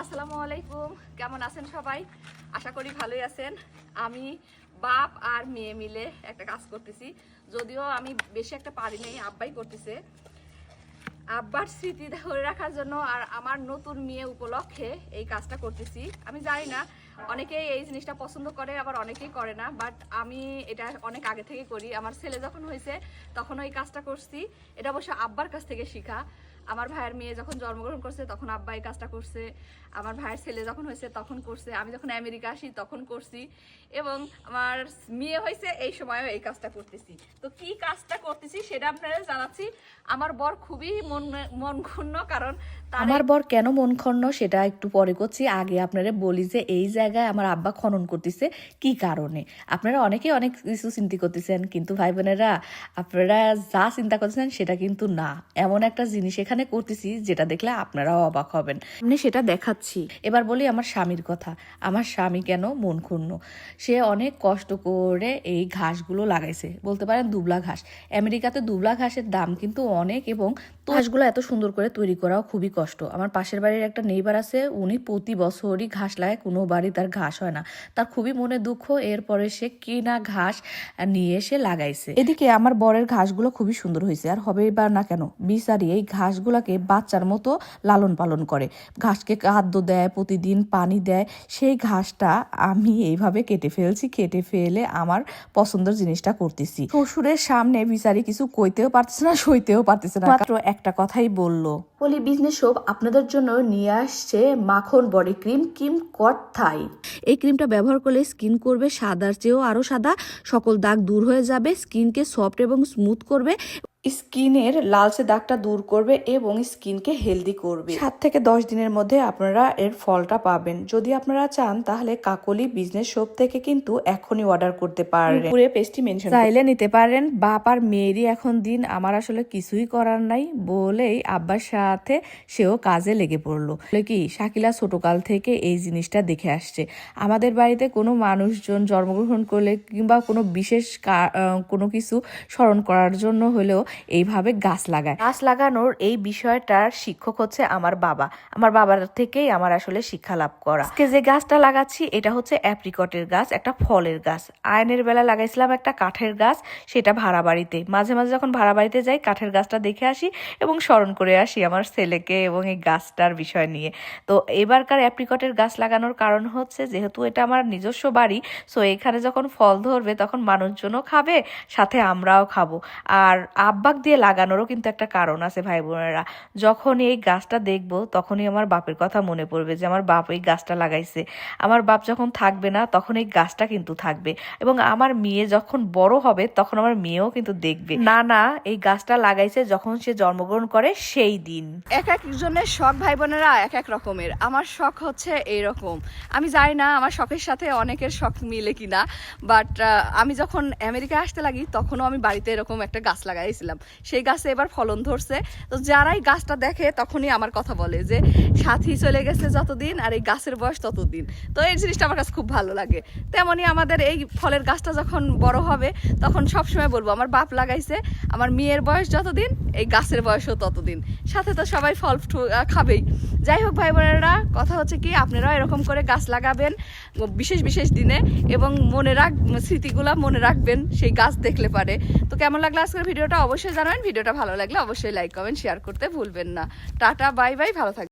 আসসালামু আলাইকুম, কেমন আছেন সবাই? আশা করি ভালোই আছেন। আমি বাপ আর মেয়ে মিলে একটা কাজ করতেছি, যদিও আমি বেশি একটা পারি নাই, আব্বাই করতেছে। আব্বার স্মৃতি ধরে রাখার জন্য আর আমার নতুন মেয়ে উপলক্ষে এই কাজটা করতেছি। আমি জানি না অনেকেই এই জিনিসটা পছন্দ করে, আবার অনেকেই করে না, বাট আমি এটা অনেক আগে থেকে করি। আমার ছেলে যখন হয়েছে তখনও এই কাজটা করছি। এটা অবশ্য আব্বার কাছ থেকে শেখা। আমার ভাইয়ের মেয়ে যখন জন্মগ্রহণ করছে তখন আব্বা এই কাজটা করছে, আমার ভাইয়ের ছেলে যখন হয়েছে তখন করছে, আমি যখন আমেরিকা আসি তখন করছি, এবং আমার মেয়ে হয়েছে এই সময়ও এই কাজটা করতেছি। তো কি কাজটা করতেছি সেটা আপনারা জানাচ্ছি। আমার বর খুবই মন ক্ষুণ্ণ, কারণ আমার বর কেন মন ক্ষুণ্ণ সেটা একটু পরে করছি। আগে আপনারা বলি যে এই জায়গায় আমার আব্বা খনন করতেছে কি কারণে। আপনারা অনেকে অনেক কিছু চিন্তা করতেছেন, কিন্তু ভাই বোনেরা আপনারা যা চিন্তা করতেছেন সেটা কিন্তু না। এমন একটা জিনিস এখানে করতেছি যেটা দেখলে আপনারাও অবাক হবেন, আমি সেটা দেখাচ্ছি। এবার বলি আমার স্বামীর কথা। আমার স্বামী কেন মন ক্ষুণ্ণ, সে অনেক কষ্ট করে এই ঘাসগুলো লাগাইছে, বলতে পারেন দুবলা ঘাস। আমেরিকাতে দুবলা ঘাসের দাম কিন্তু অনেক, এবং ঘাসগুলো এত সুন্দর করে তৈরি করাও খুবই কষ্ট। আমার পাশের বাড়ির একটা নেইবার আছে, উনি প্রতি বছরই ঘাস লাগায়, কোনো বাড়ি তার ঘাস হয় না। তার খুবই মনে দুঃখ, এরপরে সে কিনা ঘাস নিয়ে এসে লাগাইছে। এদিকে আমার বরের ঘাসগুলো খুবই সুন্দর হয়েছে, আর হবেই বা না কেন। বিচারি এই ঘাসগুলাকে বাচ্চার মতো লালন পালন করে, ঘাসকে খাদ্য দেয়, প্রতিদিন পানি দেয়। সেই ঘাসটা আমি এইভাবে কেটে ফেলছি, কেটে ফেলে আমার পছন্দের জিনিসটা করতেছি। শ্বশুরের সামনে বিচারি কিছু কইতেও পারতেছে না, সইতেও পারতেছে না, মাত্র একটা কথাই বললো। পলি বিজনেস শপ আপনাদের জন্য নিয়ে আসছে মাখন বডি ক্রিম কিম কট থাই। এই ক্রিমটা ব্যবহার করলে স্কিন করবে সাদার চেয়েও আরো সাদা, সকল দাগ দূর হয়ে যাবে, স্কিনকে সফট এবং স্মুথ করবে, স্কিনের লালচে দাগটা দূর করবে এবং স্কিনকে হেলদি করবে। 7 থেকে 10 দিনের মধ্যে আপনারা এর ফলটা পাবেন। যদি আপনারা চান তাহলে কাকলি বিজনেস শপ থেকে কিন্তু এখনই অর্ডার করতে পারেন, পুরো পেজটি মেনশন চাইলে নিতে পারেন। বাপ আর মেয়েরই এখন দিন, আমার আসলে কিছুই করার নাই বলেই আব্বার সাথে সেও কাজে লেগে পড়লো। কি শাকিলা ছোটকাল থেকে এই জিনিসটা দেখে আসছে। আমাদের বাড়িতে কোনো মানুষজন জন্মগ্রহণ করলে কিংবা কোনো বিশেষ কোনো কিছু স্মরণ করার জন্য হলেও এইভাবে গাছ লাগায়। গাছ লাগানোর এই বিষয়টার শিক্ষক হচ্ছে আমার বাবা। আমার বাবার থেকেই আমার আসলে শিক্ষা লাভ করা। আজকে যে গাছটা লাগাচ্ছি এটা হচ্ছে অ্যাপ্রিকটের গাছ, একটা ফলের গাছ। আয়নের বেলা লাগাইছিলাম একটা কাঠের গাছ, সেটা ভাড়া বাড়িতে। মাঝে মাঝে যখন ভাড়া বাড়িতে যাই কাঠের গাছটা দেখে আসি এবং স্মরণ করে আসি আমার ছেলেকে এবং এই গাছটার বিষয় নিয়ে। তো এবারকার অ্যাপ্রিকটের গাছ লাগানোর কারণ হচ্ছে যেহেতু এটা আমার নিজস্ব বাড়ি, সো এখানে যখন ফল ধরবে তখন মানুষজনও খাবে, সাথে আমরাও খাবো। আর আব্বাক দিয়ে লাগানোরও কিন্তু একটা কারণ আছে ভাই বোনেরা। যখন এই গাছটা দেখবো তখনই আমার বাপের কথা মনে পড়বে যে আমার বাপ এই গাছটা লাগাইছে। আমার বাপ যখন থাকবে না তখন এই গাছটা কিন্তু থাকবে, এবং আমার মেয়ে যখন বড় হবে তখন আমার মেয়েও কিন্তু দেখবে না না এই গাছটা লাগাইছে যখন সে জন্মগ্রহণ করে সেই দিন। এক একজনের শখ ভাই বোনেরা এক এক রকমের। আমার শখ হচ্ছে এইরকম। আমি জানি না আমার শখের সাথে অনেকের শখ মিলে কিনা, বাট আমি যখন আমেরিকায় আসতে লাগি তখনও আমি বাড়িতে এরকম একটা গাছ লাগাইছিলাম। সেই গাছে এবার ফলন ধরছে। তো যারাই গাছটা দেখে তখনই আমার কথা বলে যে সাথী চলে গেছে যতদিন আর এই গাছের বয়স ততদিন। তো এই জিনিসটা আমার কাছে খুব ভালো লাগে। তেমনই আমাদের এই ফলের গাছটা যখন বড় হবে তখন সবসময় বলবো আমার বাপ লাগাইছে, আমার মেয়ের বয়স যতদিন এই গাছের বয়সও ততদিন, সাথে তো সবাই ফল খাবেই। যাই হোক ভাই বোনেরা, কথা হচ্ছে কি আপনারাও এরকম করে গাছ লাগাবেন বিশেষ বিশেষ দিনে, এবং স্মৃতিগুলা মনে রাখবেন সেই গাছ দেখলে পারে। তো কেমন লাগলো আজকের ভিডিওটা অবশ্যই জানাবেন। ভিডিওটা ভালো লাগলে অবশ্যই লাইক কমেন্ট শেয়ার করতে ভুলবেন না। টাটা বাই বাই, ভালো থাকবেন।